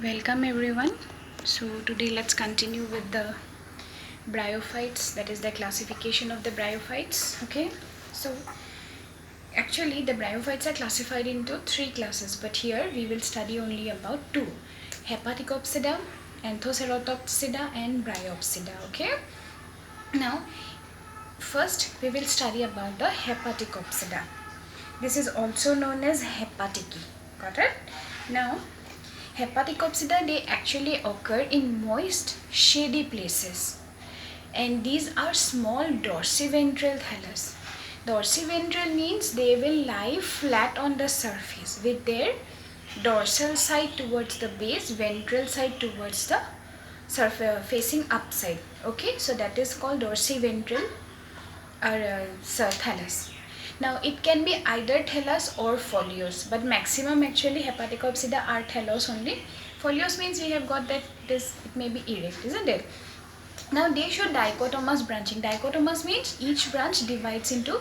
Welcome everyone. So today let's continue with the bryophytes, that is the classification of the bryophytes. Okay, so actually the bryophytes are classified into three classes, but here we will study only about two: Hepaticopsida, Anthoceratopsida and Bryopsida. Okay, now first we will study about the Hepaticopsida. This is also known as Hepatici. Got it? Now Hepaticopsida, they actually occur in moist, shady places, and these are small dorsiventral thallus. Dorsiventral means they will lie flat on the surface with their dorsal side towards the base, ventral side towards the surface, facing upside. Okay, so that is called dorsiventral thallus. Now it can be either thallus or foliose, but maximum actually Hepaticopsida are thallus only. Foliose means we have got that it may be erect, isn't it? Now they show dichotomous branching. Dichotomous means each branch divides into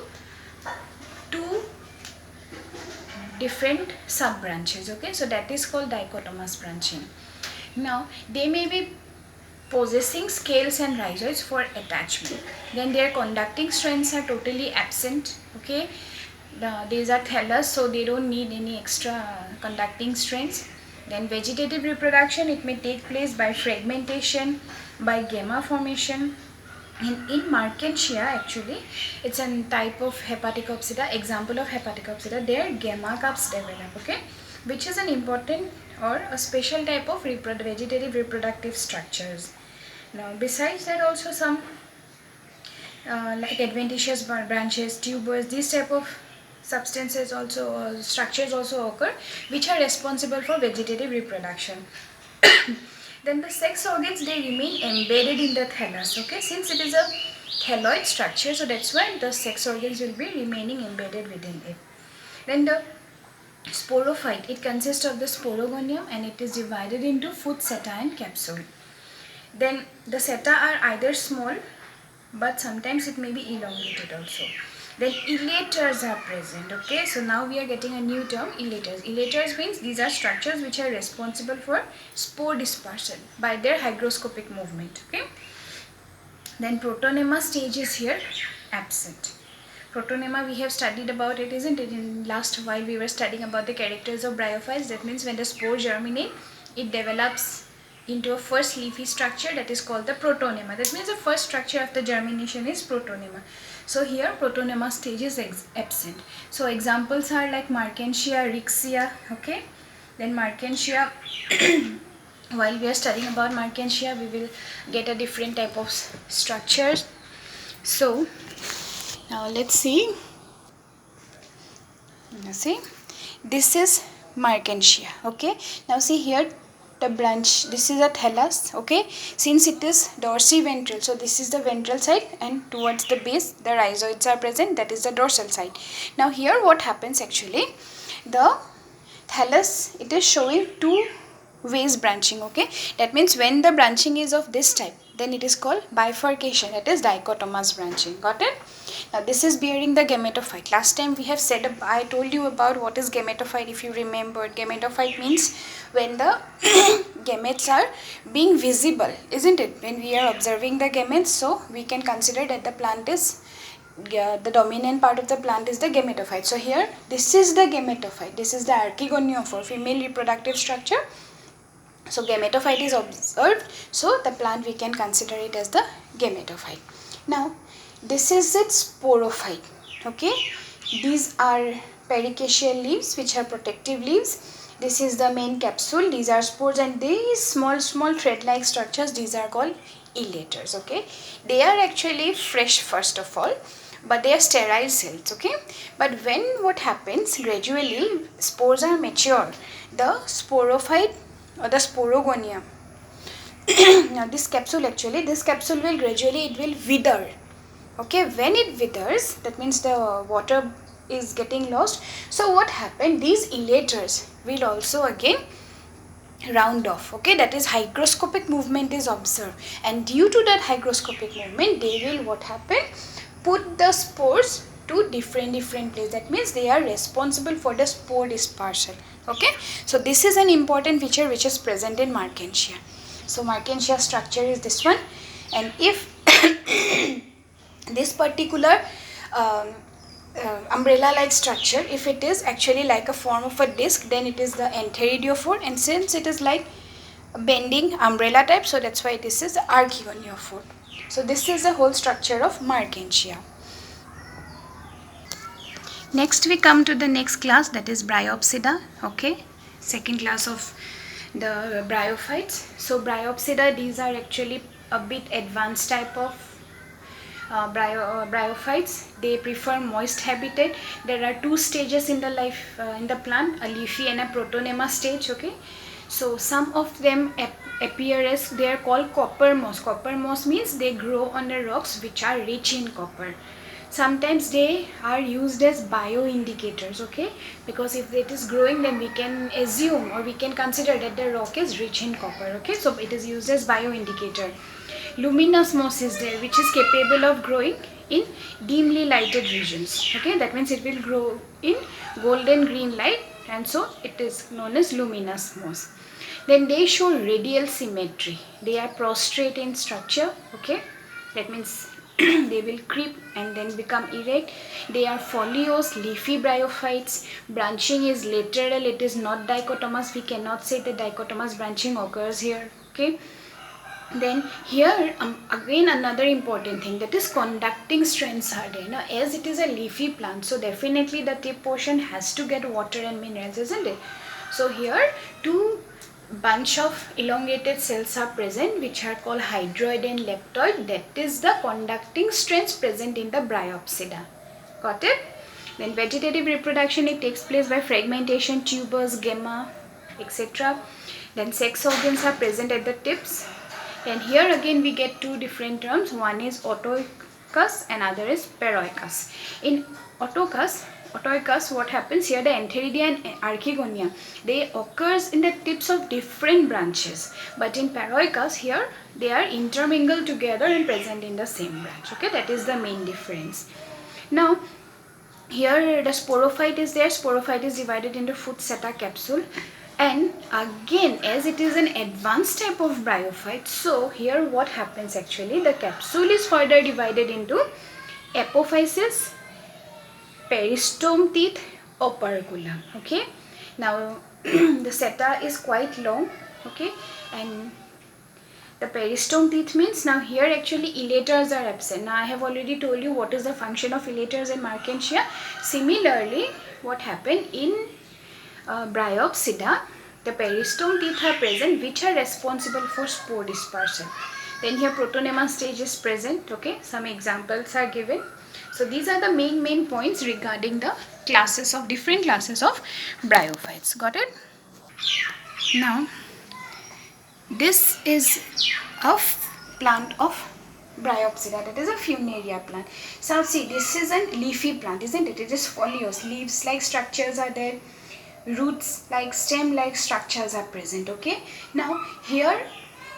two different sub branches. Okay, so that is called dichotomous branching. Now they may be possessing scales and rhizoids for attachment. Then their conducting strands are totally absent. Okay, these are thallus, so they don't need any extra conducting strands. Then vegetative reproduction, it may take place by fragmentation, by gamma formation. And in Markensia, actually, it's a type of Hepaticopsida, example of Hepaticopsida, their gamma cups develop, okay, which is an important or a special type of vegetative reproductive structures. Now, besides that, also some like adventitious branches, tubers, these type of substances also, structures also occur, which are responsible for vegetative reproduction. Then the sex organs, they remain embedded in the thallus. Okay, since it is a thalloid structure, so that's why the sex organs will be remaining embedded within it. Then the sporophyte, it consists of the sporogonium and it is divided into foot, seta and capsule. Then the seta are either small, but sometimes it may be elongated also. Then elaters are present. Okay, so now we are getting a new term, elaters. Elaters means these are structures which are responsible for spore dispersal by their hygroscopic movement. Okay, then protonema stage is here absent. Protonema, we have studied about it, isn't it? In last while we were studying about the characters of bryophytes. That means when the spore germinate, it develops into a first leafy structure, that is called the protonema. That means the first structure of the germination is protonema. So here protonema stage is absent. So examples are like Markensia, Rixia. Okay, then Markensia while we are studying about Markensia, we will get a different type of structures. So now let's see. See, this is Markensia. Okay, now see here the branch, this is a thallus. Okay, since it is dorsiventral, so this is the ventral side, and towards the base the rhizoids are present, that is the dorsal side. Now here what happens actually, the thallus, it is showing two ways branching. Okay, that means when the branching is of this type, then it is called bifurcation, that is dichotomous branching. Got it? Now this is bearing the gametophyte. Last time we have said, I told you about what is gametophyte. If you remember, gametophyte means when the gametes are being visible, isn't it? When we are observing the gametes, so we can consider that the plant is the dominant part of the plant is the gametophyte. So here this is the gametophyte, this is the archegoniophore, female reproductive structure. So gametophyte is observed, so the plant we can consider it as the gametophyte. Now this is its sporophyte. Okay, these are pericaceal leaves which are protective leaves. This is the main capsule, these are spores, and these small thread like structures, these are called elaters. Okay, they are actually fresh first of all, but they are sterile cells. Okay, but when what happens, gradually spores are mature, the sporophyte or the sporogonium now this capsule will gradually, it will wither. Okay, when it withers, that means the water is getting lost. So what happened, these elaters will also again round off. Okay, that is hygroscopic movement is observed, and due to that hygroscopic movement, they will what happen, put the spores to different places. That means they are responsible for the spore dispersal. Okay, so this is an important feature which is present in Mertensia. So Mertensia structure is this one, and if this particular umbrella like structure, if it is actually like a form of a disc, then it is the entheridiophore, and since it is like a bending umbrella type, so that's why this is the archegoniophore. So this is the whole structure of Mertensia. Next we come to the next class, that is Bryopsida. Okay, second class of the bryophytes. So Bryopsida, these are actually a bit advanced type of bryophytes. They prefer moist habitat. There are two stages in the life in the plant, a leafy and a protonema stage. Okay, so some of them appear as, they are called copper moss. Copper moss means they grow on the rocks which are rich in copper. Sometimes they are used as bioindicators, okay, because if it is growing, then we can assume or we can consider that the rock is rich in copper. Okay, so it is used as bioindicator. Luminous moss is there, which is capable of growing in dimly lighted regions. Okay, that means it will grow in golden green light, and so it is known as luminous moss. Then they show radial symmetry. They are prostrate in structure. Okay, that means they will creep and then become erect. They are foliose, leafy bryophytes. Branching is lateral, it is not dichotomous. We cannot say that dichotomous branching occurs here. Okay, then here again another important thing, that is conducting strands are there. Now as it is a leafy plant, so definitely the tip portion has to get water and minerals, isn't it? So here two bunch of elongated cells are present which are called hydroid and leptoid. That is the conducting strands present in the Bryopsida. Got it? Then vegetative reproduction, it takes place by fragmentation, tubers, gamma, etc. Then sex organs are present at the tips. And here again we get two different terms. One is autoicus and other is paroicus. In autoicus, what happens here, the antheridia and archegonia, they occurs in the tips of different branches. But in paroicus, here they are intermingled together and present in the same branch. Okay, that is the main difference. Now here the sporophyte is there. Sporophyte is divided into foot seta capsule. And again, as it is an advanced type of bryophyte, so here what happens actually, the capsule is further divided into apophysis, peristome teeth, operculum. Okay, now the seta is quite long. Okay, and the peristome teeth means, now here actually elaters are absent. Now I have already told you what is the function of elaters in Mertensia. Similarly, what happened in Bryopsida, the peristome teeth are present which are responsible for spore dispersal. Then here protonema stage is present. Okay, some examples are given. So these are the main points regarding the classes of different classes of bryophytes. Got it? Now this is a plant of Bryopsida, that is a funaria plant. So see, this is a leafy plant, isn't it? It is foliose. Leaves like structures are there. Roots like stem like structures are present. Okay, now here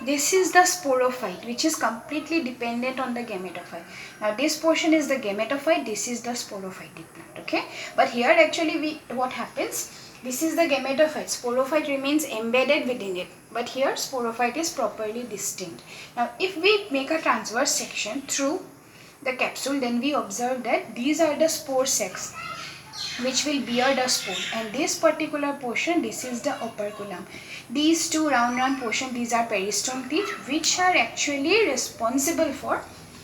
this is the sporophyte which is completely dependent on the gametophyte. Now this portion is the gametophyte, this is the sporophytic plant. Okay, but here actually what happens, this is the gametophyte, sporophyte remains embedded within it, but here sporophyte is properly distinct. Now if we make a transverse section through the capsule, then we observe that these are the spore sacs which will bear the spore, and this particular portion, this is the operculum. These two round portion, these are peristome teeth which are actually responsible for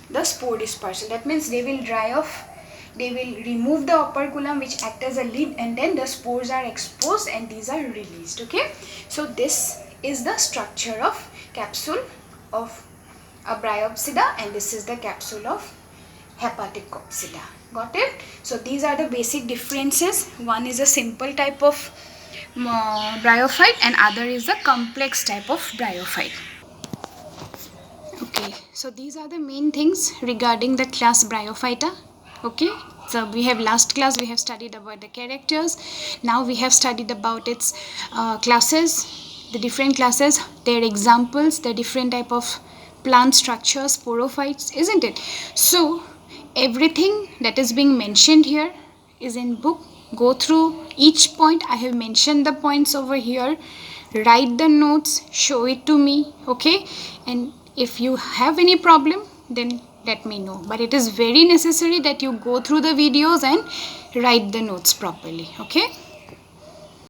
the spore dispersal. That means they will dry off, they will remove the operculum which act as a lid, and then the spores are exposed and these are released. Okay, so this is the structure of capsule of a Bryopsida, and this is the capsule of Hepaticopsida. Got it? So these are the basic differences. One is a simple type of bryophyte and other is the complex type of bryophyte. Okay, so these are the main things regarding the class Bryophyta. Okay, so we have last class we have studied about the characters. Now we have studied about its classes, the different classes, their examples, the different type of plant structures, sporophytes, isn't it? So everything that is being mentioned here is in book. go through each point. I have mentioned the points over here. Write the notes, show it to me, okay? And if you have any problem, then let me know. But it is very necessary that you go through the videos and write the notes properly, okay?